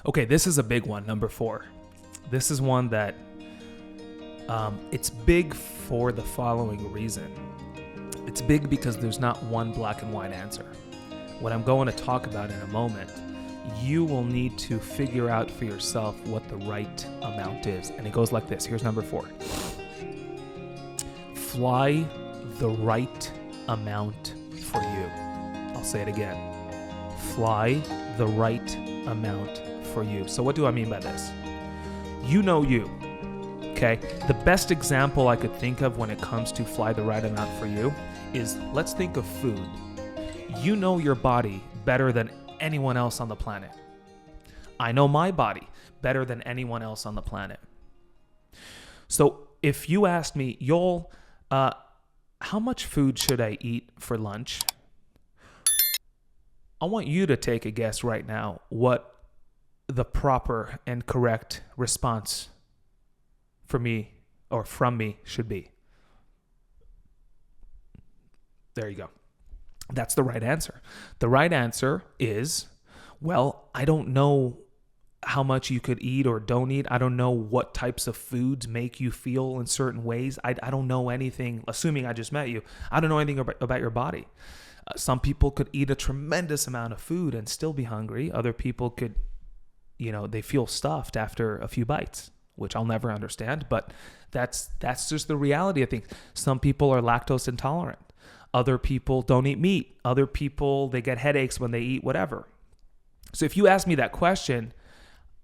Okay, this is a big one, number 4. This is one that it's big for the following reason. It's big because there's not one black and white answer. What I'm going to talk about in a moment, you will need to figure out for yourself what the right amount is. And it goes like this. Here's number 4. Fly the right amount for you. I'll say it again. Fly the right amount for you. So what do I mean by this? You know you. Okay? The best example I could think of when it comes to fly the right amount for you is, let's think of food. You know your body better than anyone else on the planet. I know my body better than anyone else on the planet. So if you asked me, Yoel, how much food should I eat for lunch? I want you to take a guess right now what the proper and correct response for me or from me should be. There you go. That's the right answer. The right answer is, well, I don't know how much you could eat or don't eat. I don't know what types of foods make you feel in certain ways. I don't know anything, assuming I just met you. I don't know anything about your body. Some people could eat a tremendous amount of food and still be hungry. Other people could, they feel stuffed after a few bites, which I'll never understand, but that's just the reality of things. Some people are lactose intolerant. Other people don't eat meat. Other people, they get headaches when they eat whatever. So if you ask me that question,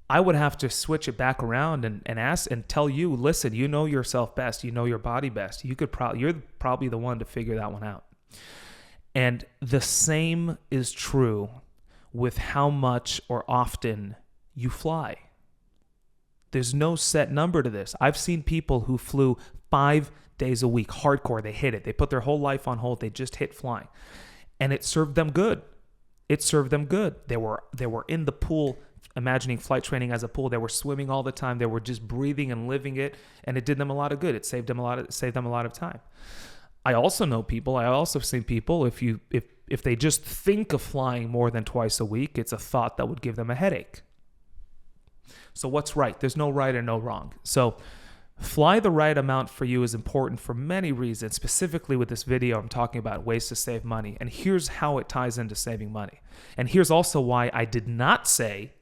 I would have to switch it back around and ask and tell you, listen, you know yourself best. You know your body best. You're probably the one to figure that one out. And the same is true with how much or often you fly. There's no set number to this. I've seen people who flew 5 days a week, hardcore. They hit it. They put their whole life on hold. They just hit flying. And it served them good. It served them good. They were in the pool, imagining flight training as a pool. They were swimming all the time. They were just breathing and living it. And it did them a lot of good. It saved them a lot of time. I also seen people, if they just think of flying more than twice a week, it's a thought that would give them a headache. So what's right? There's no right or no wrong. So fly the right amount for you is important for many reasons. Specifically with this video, I'm talking about ways to save money. And here's how it ties into saving money. And here's also why I did not say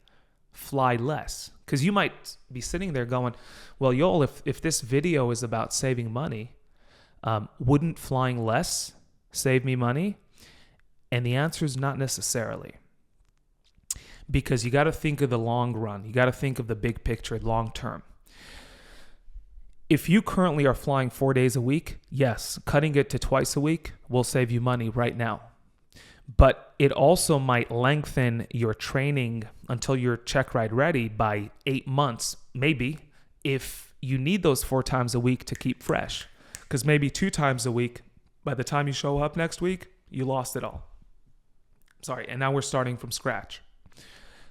fly less. Because you might be sitting there going, well, Yoel, if this video is about saving money, wouldn't flying less save me money? And the answer is not necessarily. Because you got to think of the long run. You got to think of the big picture, long term. If you currently are flying 4 days a week, yes, cutting it to twice a week will save you money right now. But it also might lengthen your training until you're check ride ready by 8 months, maybe, if you need those 4 times a week to keep fresh. Because maybe 2 times a week, by the time you show up next week, you lost it all. Sorry, and now we're starting from scratch.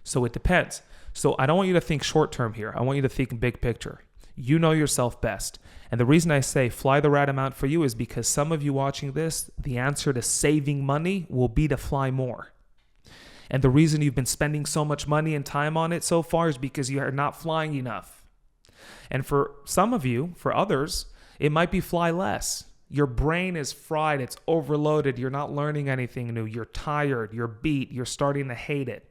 So it depends. So I don't want you to think short term here. I want you to think big picture. You know yourself best. And the reason I say fly the right amount for you is because some of you watching this, the answer to saving money will be to fly more. And the reason you've been spending so much money and time on it so far is because you are not flying enough. And for some of you, for others, it might be fly less. Your brain is fried. It's overloaded. You're not learning anything new. You're tired. You're beat. You're starting to hate it.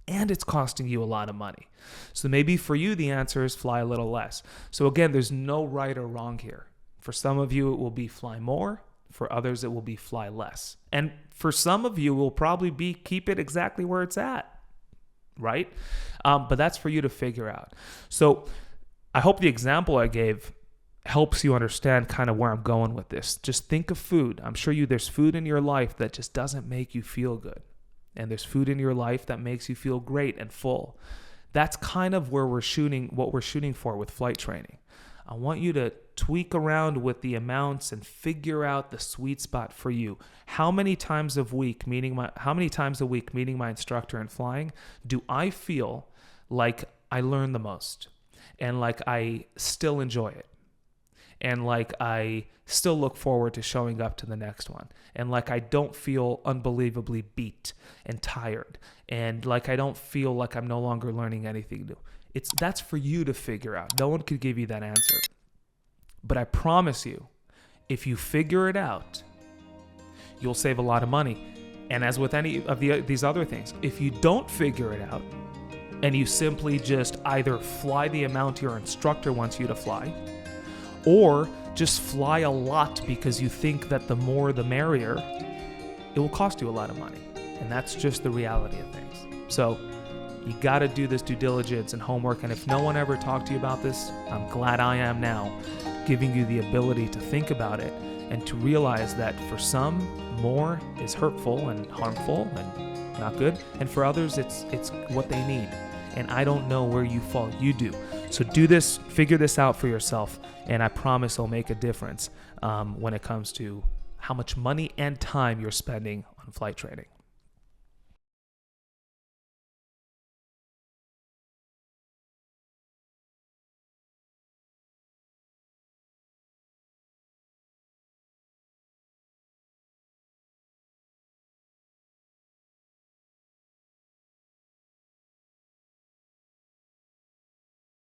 And it's costing you a lot of money. So maybe for you, the answer is fly a little less. So again, there's no right or wrong here. For some of you, it will be fly more. For others, it will be fly less. And for some of you, it will probably be keep it exactly where it's at, right? But that's for you to figure out. So I hope the example I gave helps you understand kind of where I'm going with this. Just think of food. I'm sure there's food in your life that just doesn't make you feel good. And there's food in your life that makes you feel great and full. That's kind of where what we're shooting for with flight training. I want you to tweak around with the amounts and figure out the sweet spot for you. How many times a week, meeting my instructor in flying, do I feel like I learn the most and like I still enjoy it? and like I still look forward to showing up to the next one, and like I don't feel unbelievably beat and tired, and like I don't feel like I'm no longer learning anything new. That's for you to figure out. No one could give you that answer. But I promise you, if you figure it out, you'll save a lot of money. And as with any of these other things, if you don't figure it out and you simply just either fly the amount your instructor wants you to fly, or just fly a lot because you think that the more the merrier, it will cost you a lot of money. And that's just the reality of things. So you got to do this due diligence and homework. And if no one ever talked to you about this, I'm glad I am now, giving you the ability to think about it and to realize that for some, more is hurtful and harmful and not good. And for others, it's what they need. And I don't know where you fall. You do. So do this, figure this out for yourself. And I promise it'll make a difference when it comes to how much money and time you're spending on flight training.